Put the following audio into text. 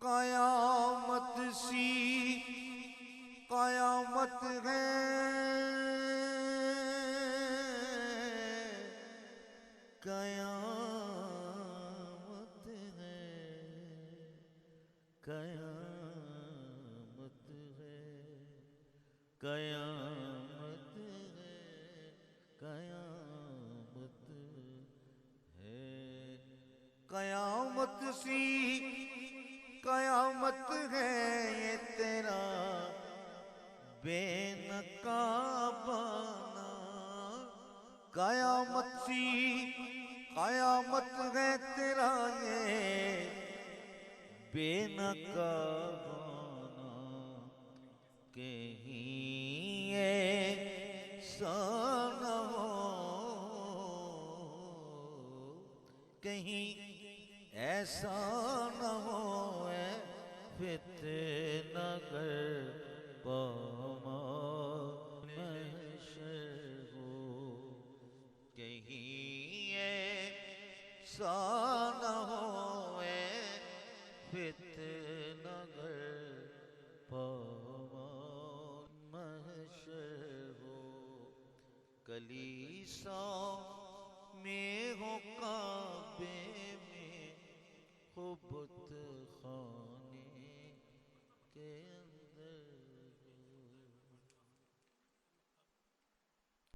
قیامت سی قیامت ہے، قیامت ہے، قیامت ہے، قیامت ہے، قیامت ہے، قیامت سی قیامت ہے یہ تیرا بے نقابانہ، قیامت سی قیامت ہے تیرا یہ بے نقابانہ، کہیں ایسا نہ ہو، کہیں ایسا نہ ہو اے فتنہ گر پامال محشر ہو، کہیں ایسا نہ ہو اے فتنہ گر پامال محشر ہو، کلیسا میں ہو کعبے میں ہو بت خانے کے